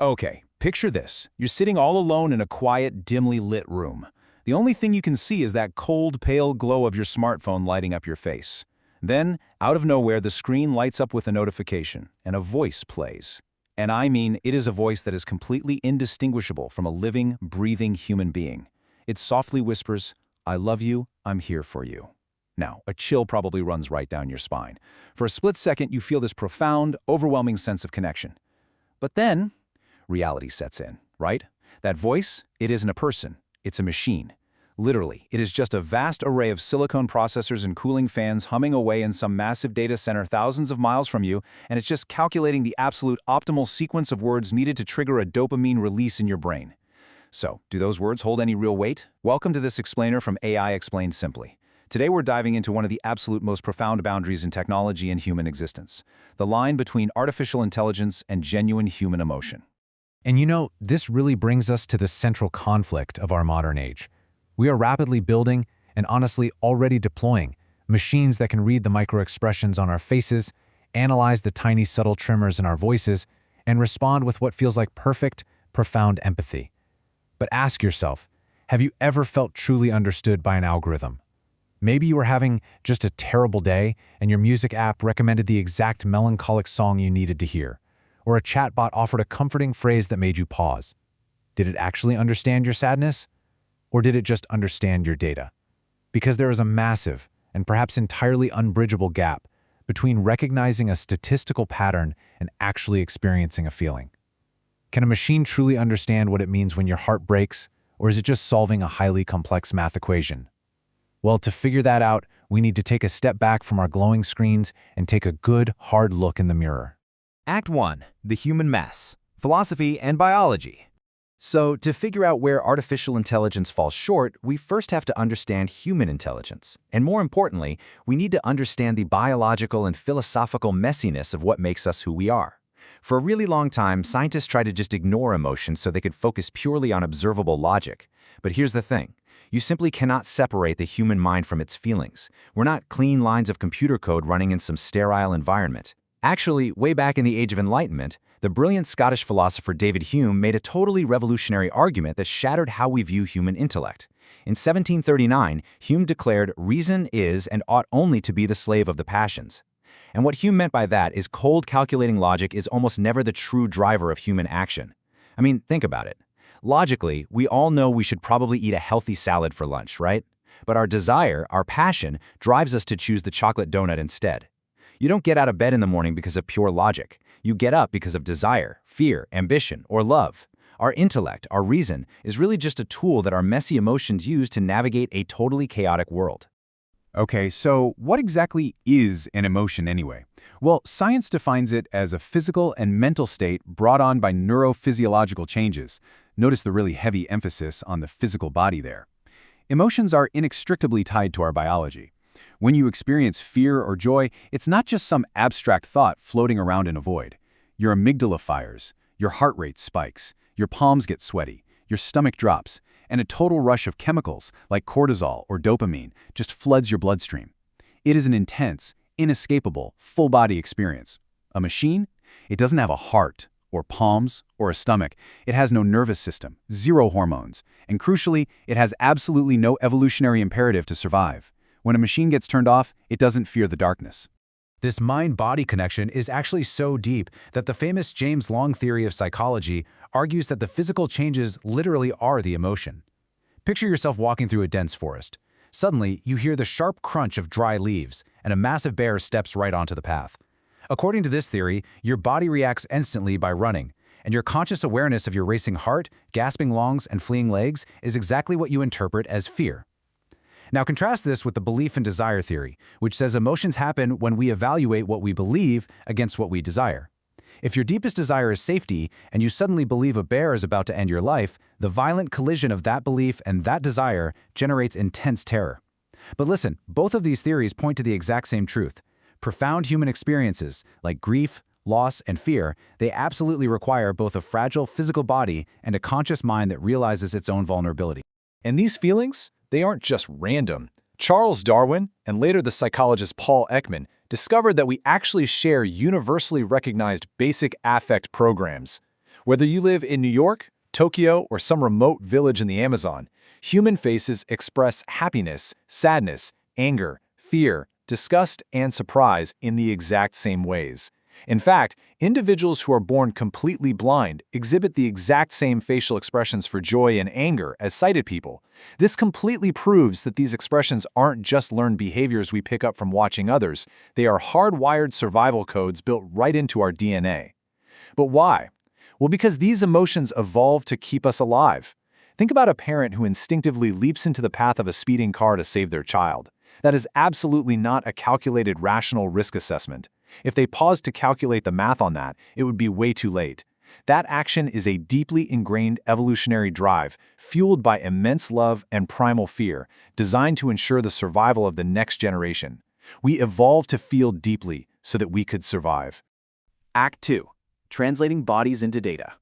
Okay, picture this. You're sitting all alone in a quiet, dimly lit room. The only thing you can see is that cold, pale glow of your smartphone lighting up your face. Then, out of nowhere, the screen lights up with a notification, and a voice plays. And I mean, it is a voice that is completely indistinguishable from a living, breathing human being. It softly whispers, "I love you, I'm here for you." Now, a chill probably runs right down your spine. For a split second, you feel this profound, overwhelming sense of connection. But then, reality sets in, right? That voice, it isn't a person, it's a machine. Literally, it is just a vast array of silicone processors and cooling fans humming away in some massive data center thousands of miles from you, and it's just calculating the absolute optimal sequence of words needed to trigger a dopamine release in your brain. So, do those words hold any real weight? Welcome to this explainer from AI Explained Simply. Today we're diving into one of the absolute most profound boundaries in technology and human existence, the line between artificial intelligence and genuine human emotion. And you know, this really brings us to the central conflict of our modern age. We are rapidly building, and honestly already deploying, machines that can read the microexpressions on our faces, analyze the tiny subtle tremors in our voices, and respond with what feels like perfect, profound empathy. But ask yourself, have you ever felt truly understood by an algorithm? Maybe you were having just a terrible day, and your music app recommended the exact melancholic song you needed to hear, or a chatbot offered a comforting phrase that made you pause. Did it actually understand your sadness? Or did it just understand your data? Because there is a massive, and perhaps entirely unbridgeable gap between recognizing a statistical pattern and actually experiencing a feeling. Can a machine truly understand what it means when your heart breaks, or is it just solving a highly complex math equation? Well, to figure that out, we need to take a step back from our glowing screens and take a good, hard look in the mirror. Act 1. The Human Mess. Philosophy and Biology. So, to figure out where artificial intelligence falls short, we first have to understand human intelligence. And more importantly, we need to understand the biological and philosophical messiness of what makes us who we are. For a really long time, scientists tried to just ignore emotions so they could focus purely on observable logic. But here's the thing. You simply cannot separate the human mind from its feelings. We're not clean lines of computer code running in some sterile environment. Actually, way back in the Age of Enlightenment, the brilliant Scottish philosopher David Hume made a totally revolutionary argument that shattered how we view human intellect. In 1739, Hume declared, "Reason is and ought only to be the slave of the passions." And what Hume meant by that is cold calculating logic is almost never the true driver of human action. I mean, think about it. Logically, we all know we should probably eat a healthy salad for lunch, right? But our desire, our passion, drives us to choose the chocolate donut instead. You don't get out of bed in the morning because of pure logic. You get up because of desire, fear, ambition, or love. Our intellect, our reason, is really just a tool that our messy emotions use to navigate a totally chaotic world. Okay, so what exactly is an emotion anyway? Well, science defines it as a physical and mental state brought on by neurophysiological changes. Notice the really heavy emphasis on the physical body there. Emotions are inextricably tied to our biology. When you experience fear or joy, it's not just some abstract thought floating around in a void. Your amygdala fires, your heart rate spikes, your palms get sweaty, your stomach drops, and a total rush of chemicals like cortisol or dopamine just floods your bloodstream. It is an intense, inescapable, full-body experience. A machine? It doesn't have a heart, or palms, or a stomach. It has no nervous system, zero hormones, and crucially, it has absolutely no evolutionary imperative to survive. When a machine gets turned off, it doesn't fear the darkness. This mind-body connection is actually so deep that the famous James Long theory of psychology argues that the physical changes literally are the emotion. Picture yourself walking through a dense forest. Suddenly, you hear the sharp crunch of dry leaves, and a massive bear steps right onto the path. According to this theory, your body reacts instantly by running, and your conscious awareness of your racing heart, gasping lungs, and fleeing legs is exactly what you interpret as fear. Now contrast this with the belief and desire theory, which says emotions happen when we evaluate what we believe against what we desire. If your deepest desire is safety, and you suddenly believe a bear is about to end your life, the violent collision of that belief and that desire generates intense terror. But listen, both of these theories point to the exact same truth. Profound human experiences, like grief, loss, and fear, they absolutely require both a fragile physical body and a conscious mind that realizes its own vulnerability. And these feelings, they aren't just random. Charles Darwin, and later the psychologist Paul Ekman, discovered that we actually share universally recognized basic affect programs. Whether you live in New York, Tokyo, or some remote village in the Amazon, human faces express happiness, sadness, anger, fear, disgust, and surprise in the exact same ways. In fact, individuals who are born completely blind exhibit the exact same facial expressions for joy and anger as sighted people. This completely proves that these expressions aren't just learned behaviors we pick up from watching others, they are hardwired survival codes built right into our DNA. But why? Well, because these emotions evolved to keep us alive. Think about a parent who instinctively leaps into the path of a speeding car to save their child. That is absolutely not a calculated rational risk assessment. If they paused to calculate the math on that, it would be way too late. That action is a deeply ingrained evolutionary drive, fueled by immense love and primal fear, designed to ensure the survival of the next generation. We evolved to feel deeply so that we could survive. Act 2. Translating bodies into data.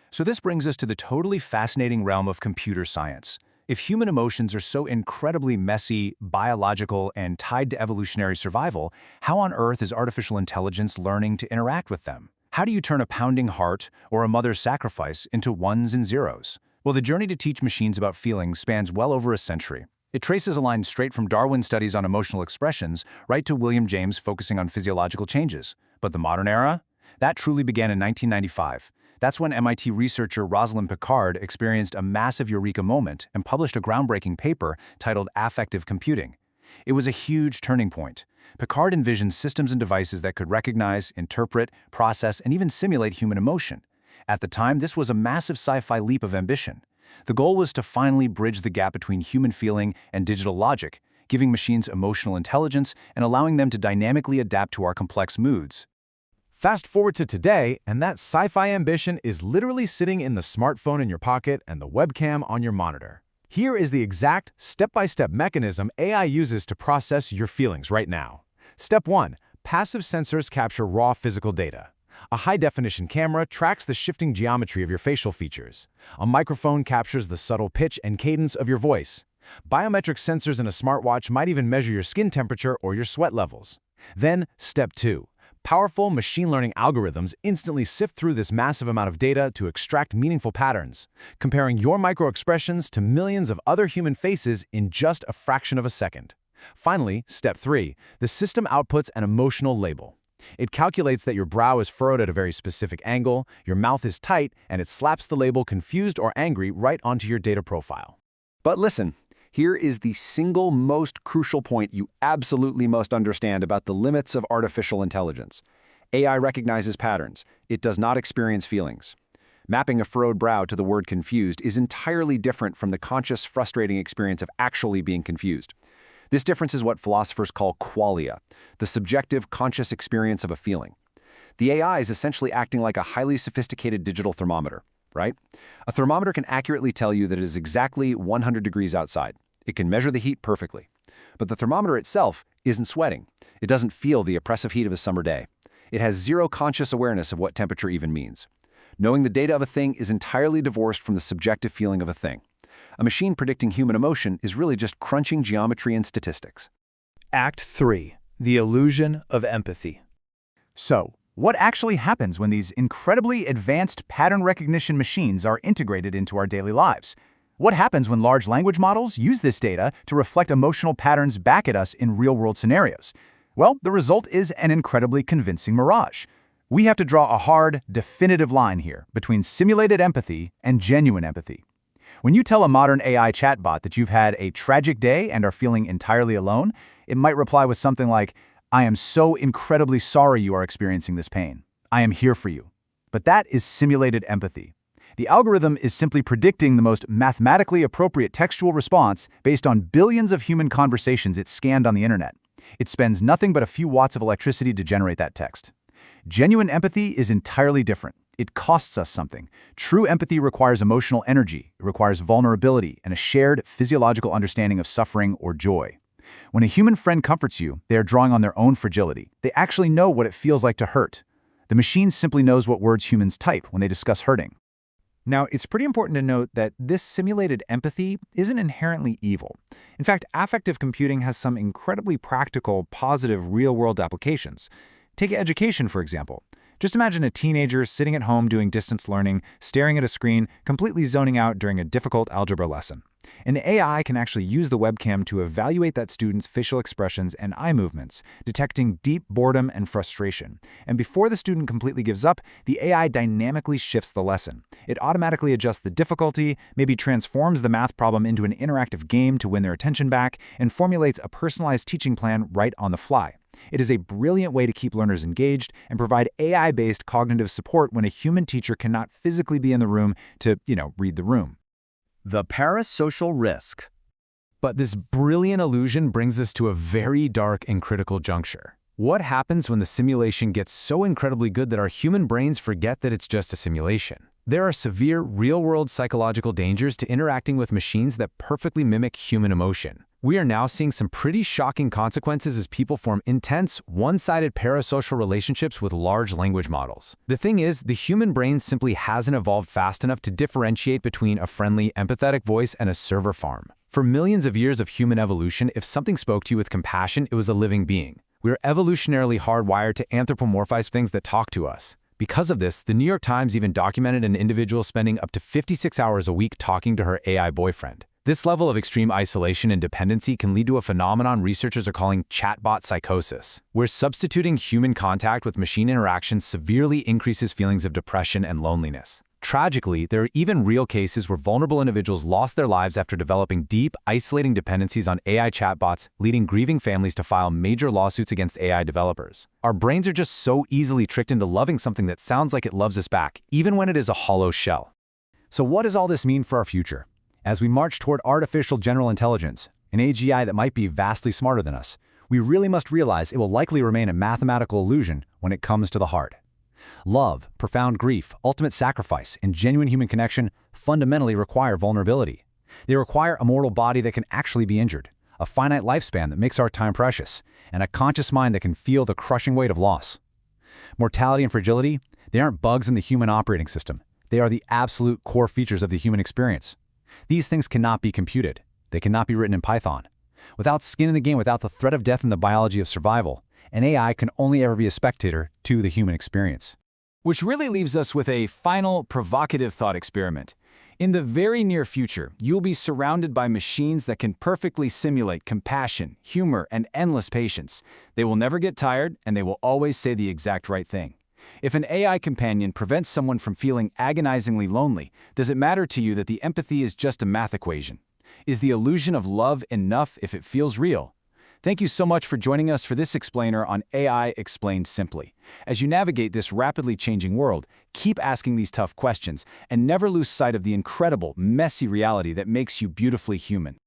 So this brings us to the totally fascinating realm of computer science. If human emotions are so incredibly messy, biological, and tied to evolutionary survival, how on earth is artificial intelligence learning to interact with them? How do you turn a pounding heart or a mother's sacrifice into ones and zeros? Well, the journey to teach machines about feelings spans well over a century. It traces a line straight from Darwin's studies on emotional expressions right to William James focusing on physiological changes. But the modern era? That truly began in 1995. That's when MIT researcher Rosalind Picard experienced a massive eureka moment and published a groundbreaking paper titled Affective Computing. It was a huge turning point. Picard envisioned systems and devices that could recognize, interpret, process, and even simulate human emotion. At the time, this was a massive sci-fi leap of ambition. The goal was to finally bridge the gap between human feeling and digital logic, giving machines emotional intelligence and allowing them to dynamically adapt to our complex moods. Fast forward to today, and that sci-fi ambition is literally sitting in the smartphone in your pocket and the webcam on your monitor. Here is the exact step-by-step mechanism AI uses to process your feelings right now. Step 1. Passive sensors capture raw physical data. A high-definition camera tracks the shifting geometry of your facial features. A microphone captures the subtle pitch and cadence of your voice. Biometric sensors in a smartwatch might even measure your skin temperature or your sweat levels. Then, Step 2. Powerful machine learning algorithms instantly sift through this massive amount of data to extract meaningful patterns, comparing your microexpressions to millions of other human faces in just a fraction of a second. Finally, Step 3. The system outputs an emotional label. It calculates that your brow is furrowed at a very specific angle, your mouth is tight, and it slaps the label confused or angry right onto your data profile. But listen, here is the single most crucial point you absolutely must understand about the limits of artificial intelligence. AI recognizes patterns. It does not experience feelings. Mapping a furrowed brow to the word confused is entirely different from the conscious, frustrating experience of actually being confused. This difference is what philosophers call qualia, the subjective, conscious experience of a feeling. The AI is essentially acting like a highly sophisticated digital thermometer, right? A thermometer can accurately tell you that it is exactly 100 degrees outside. It can measure the heat perfectly. But the thermometer itself isn't sweating. It doesn't feel the oppressive heat of a summer day. It has zero conscious awareness of what temperature even means. Knowing the data of a thing is entirely divorced from the subjective feeling of a thing. A machine predicting human emotion is really just crunching geometry and statistics. Act 3. The illusion of empathy. So, what actually happens when these incredibly advanced pattern recognition machines are integrated into our daily lives? What happens when large language models use this data to reflect emotional patterns back at us in real-world scenarios? Well, the result is an incredibly convincing mirage. We have to draw a hard, definitive line here between simulated empathy and genuine empathy. When you tell a modern AI chatbot that you've had a tragic day and are feeling entirely alone, it might reply with something like, "I am so incredibly sorry you are experiencing this pain. I am here for you." But that is simulated empathy. The algorithm is simply predicting the most mathematically appropriate textual response based on billions of human conversations it scanned on the internet. It spends nothing but a few watts of electricity to generate that text. Genuine empathy is entirely different. It costs us something. True empathy requires emotional energy, it requires vulnerability, and a shared physiological understanding of suffering or joy. When a human friend comforts you, they are drawing on their own fragility. They actually know what it feels like to hurt. The machine simply knows what words humans type when they discuss hurting. Now, it's pretty important to note that this simulated empathy isn't inherently evil. In fact, affective computing has some incredibly practical, positive, real-world applications. Take education, for example. Just imagine a teenager sitting at home doing distance learning, staring at a screen, completely zoning out during a difficult algebra lesson. An AI can actually use the webcam to evaluate that student's facial expressions and eye movements, detecting deep boredom and frustration. And before the student completely gives up, the AI dynamically shifts the lesson. It automatically adjusts the difficulty, maybe transforms the math problem into an interactive game to win their attention back, and formulates a personalized teaching plan right on the fly. It is a brilliant way to keep learners engaged and provide AI-based cognitive support when a human teacher cannot physically be in the room to, read the room. The parasocial risk. But this brilliant illusion brings us to a very dark and critical juncture. What happens when the simulation gets so incredibly good that our human brains forget that it's just a simulation? There are severe, real-world psychological dangers to interacting with machines that perfectly mimic human emotion. We are now seeing some pretty shocking consequences as people form intense, one-sided parasocial relationships with large language models. The thing is, the human brain simply hasn't evolved fast enough to differentiate between a friendly, empathetic voice and a server farm. For millions of years of human evolution, if something spoke to you with compassion, it was a living being. We are evolutionarily hardwired to anthropomorphize things that talk to us. Because of this, the New York Times even documented an individual spending up to 56 hours a week talking to her AI boyfriend. This level of extreme isolation and dependency can lead to a phenomenon researchers are calling chatbot psychosis, where substituting human contact with machine interactions severely increases feelings of depression and loneliness. Tragically, there are even real cases where vulnerable individuals lost their lives after developing deep, isolating dependencies on AI chatbots, leading grieving families to file major lawsuits against AI developers. Our brains are just so easily tricked into loving something that sounds like it loves us back, even when it is a hollow shell. So what does all this mean for our future? As we march toward artificial general intelligence, an AGI that might be vastly smarter than us, we really must realize it will likely remain a mathematical illusion when it comes to the heart. Love, profound grief, ultimate sacrifice, and genuine human connection fundamentally require vulnerability. They require a mortal body that can actually be injured, a finite lifespan that makes our time precious, and a conscious mind that can feel the crushing weight of loss. Mortality and fragility, they aren't bugs in the human operating system. They are the absolute core features of the human experience. These things cannot be computed. They cannot be written in Python. Without skin in the game, without the threat of death in the biology of survival, an AI can only ever be a spectator to the human experience. Which really leaves us with a final, provocative thought experiment. In the very near future, you'll be surrounded by machines that can perfectly simulate compassion, humor, and endless patience. They will never get tired, and they will always say the exact right thing. If an AI companion prevents someone from feeling agonizingly lonely, does it matter to you that the empathy is just a math equation? Is the illusion of love enough if it feels real? Thank you so much for joining us for this explainer on AI Explained Simply. As you navigate this rapidly changing world, keep asking these tough questions and never lose sight of the incredible, messy reality that makes you beautifully human.